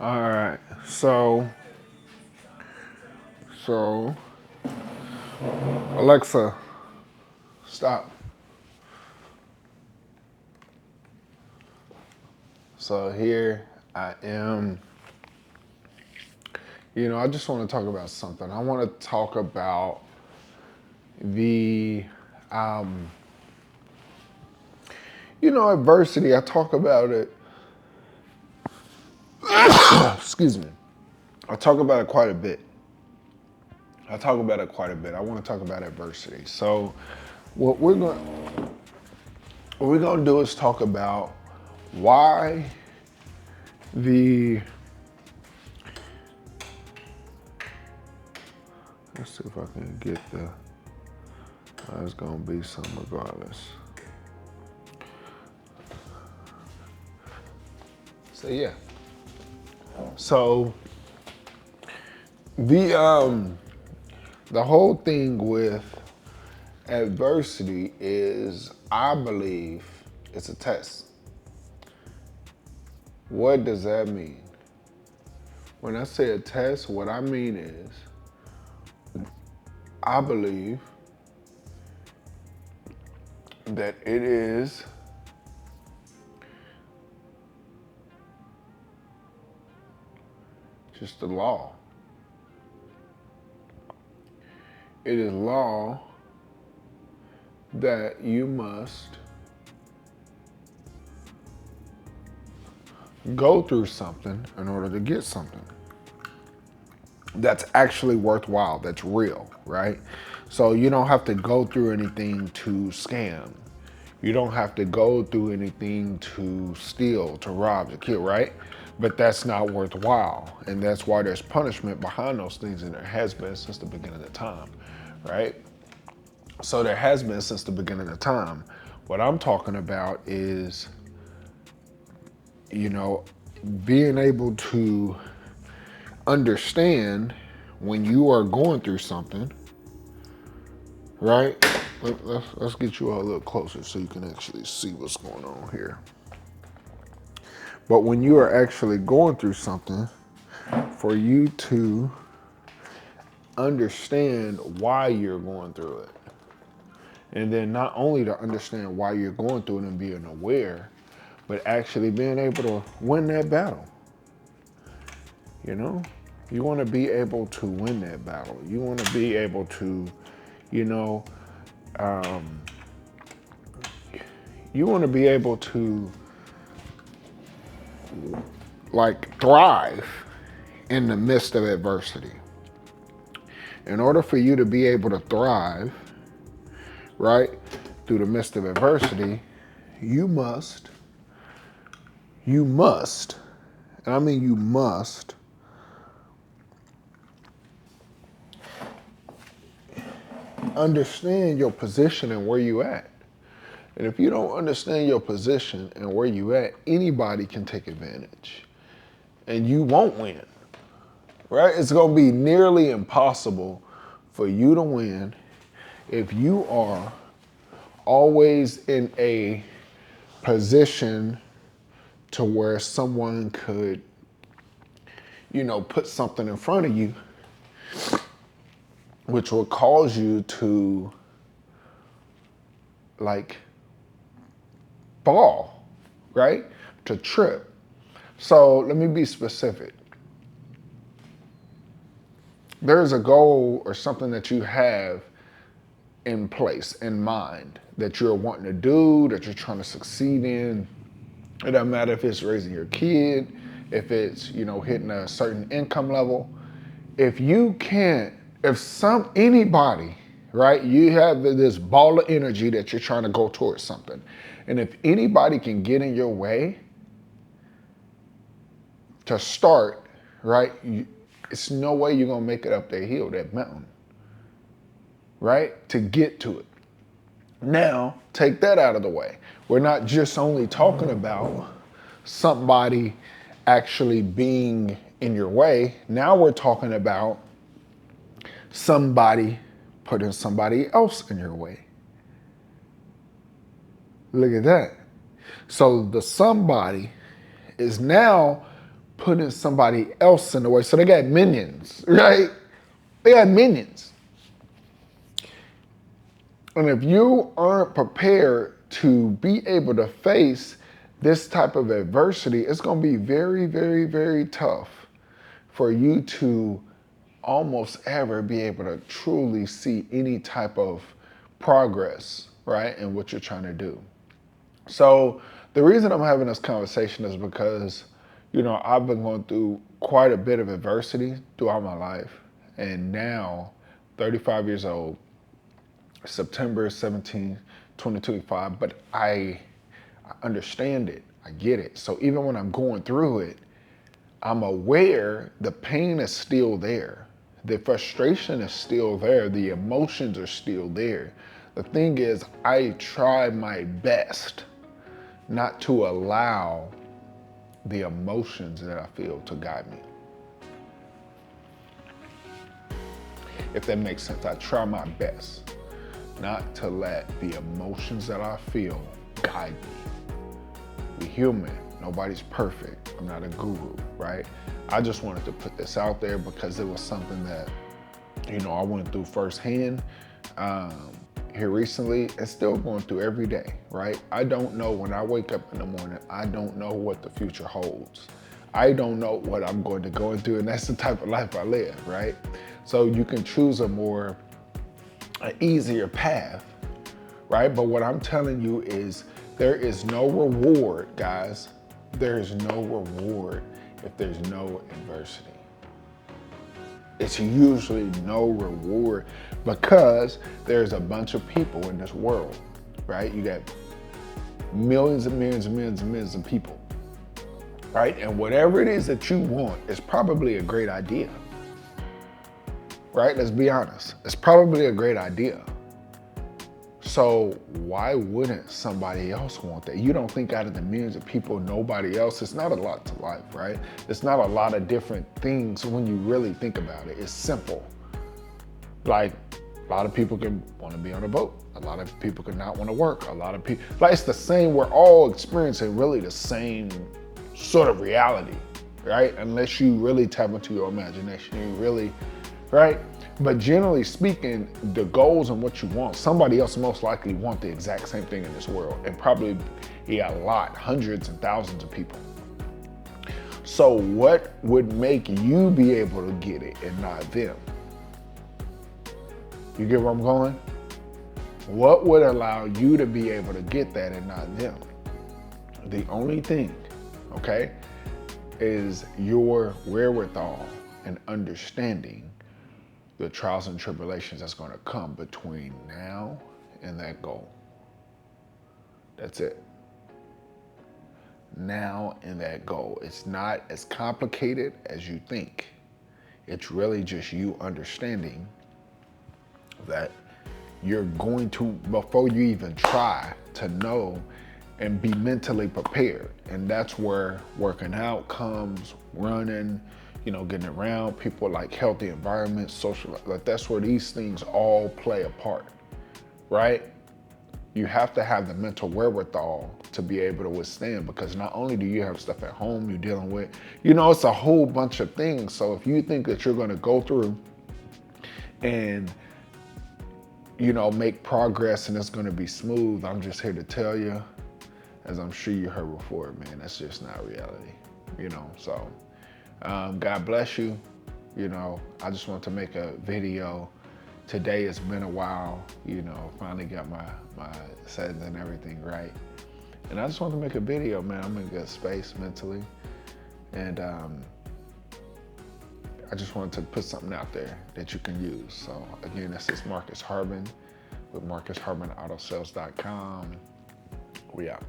All right. So, Alexa, stop. So here I am. I just want to talk about something. I want to talk about the, um, adversity. I talk about it. Excuse me. I talk about it quite a bit. I want to talk about adversity. So, what we're going what we're going to do is talk about why the. Let's see if I can get the. It's going to be some regardless. So yeah. So the whole thing with adversity is, I believe, it's a test. What does that mean? When I say a test, what I mean is, I believe that it is just the law. It is law that you must go through something in order to get something that's actually worthwhile, that's real, right? So you don't have to go through anything to scam. You don't have to go through anything to steal, to rob, to kill, right? But that's not worthwhile. And that's why there's punishment behind those things, and there has been since the beginning of time, right? So there has been since the beginning of time. What I'm talking about is, you know, being able to understand when you are going through something, right? Let's get you all a little closer so you can actually see what's going on here. But when you are actually going through something, for you to understand why you're going through it. And then not only to understand why you're going through it and being aware, but actually being able to win that battle. You know? You want to be able to win that battle. You want to be able to, you know, um, you want to be able to like thrive in the midst of adversity. In order for you to be able to thrive, right, through the midst of adversity, you must, and I mean you must, understand your position and where you at. And if you don't understand your position and where you at, anybody can take advantage. And you won't win, right? It's gonna be nearly impossible for you to win if you are always in a position to where someone could, put something in front of you, which will cause you to like fall, right? To trip. So let me be specific. There's a goal or something that you have in place, in mind, that you're wanting to do, that you're trying to succeed in. It doesn't matter if it's raising your kid, if it's, hitting a certain income level. If you can't, anybody, right, you have this ball of energy that you're trying to go towards something. And if anybody can get in your way to start, right, it's no way you're going to make it up that hill, that mountain, right, to get to it. Now, take that out of the way. We're not just only talking about somebody actually being in your way. Now we're talking about somebody putting somebody else in your way. Look at that. So the somebody is now putting somebody else in the way. So they got minions, right? They got minions. And if you aren't prepared to be able to face this type of adversity, it's going to be very, very, very tough for you to almost ever be able to truly see any type of progress, right, in what you're trying to do. So the reason I'm having this conversation is because, I've been going through quite a bit of adversity throughout my life. And now, 35 years old, September 17, 2025, but I understand it. I get it. So even when I'm going through it, I'm aware the pain is still there. The frustration is still there. The emotions are still there. The thing is, I try my best not to allow the emotions that I feel to guide me. If that makes sense, I try my best not to let the emotions that I feel guide me. We're human. Nobody's perfect. I'm not a guru, right? I just wanted to put this out there because it was something that, I went through firsthand here recently and still going through every day, right? I don't know when I wake up in the morning, I don't know what the future holds. I don't know what I'm going to go into, and that's the type of life I live, right? So you can choose an easier path, right? But what I'm telling you is there is no reward, guys. There is no reward if there's no adversity. It's usually no reward because there's a bunch of people in this world, right? You got millions and millions and millions and millions of people, right? And whatever it is that you want is probably a great idea, right? Let's be honest. It's probably a great idea. So why wouldn't somebody else want that? You don't think out of the millions of people, nobody else, it's not a lot to life, right? It's not a lot of different things when you really think about it. It's simple. Like a lot of people can want to be on a boat. A lot of people could not want to work. A lot of people, like it's the same, we're all experiencing really the same sort of reality, right? Unless you really tap into your imagination, you really, right? But generally speaking, the goals and what you want, somebody else most likely want the exact same thing in this world, and probably hundreds and thousands of people. So what would make you be able to get it and not them? You get where I'm going? What would allow you to be able to get that and not them? The only thing, okay, is your wherewithal and understanding the trials and tribulations that's going to come between now and that goal. That's it. Now and that goal. It's not as complicated as you think. It's really just you understanding that you're going to, before you even try, to know and be mentally prepared. And that's where working out comes, running, getting around people, like healthy environments, social, like that's where these things all play a part, right? You have to have the mental wherewithal to be able to withstand, because not only do you have stuff at home you're dealing with, it's a whole bunch of things. So if you think that you're going to go through and, make progress and it's going to be smooth, I'm just here to tell you, as I'm sure you heard before, man, that's just not reality, so. God bless you. I just want to make a video. Today it's been a while, finally got my settings and everything right. And I just want to make a video, man. I'm in a good space mentally. And I just wanted to put something out there that you can use. So again, this is Marcus Harbin with MarcusHarbinAutoSales.com. We out.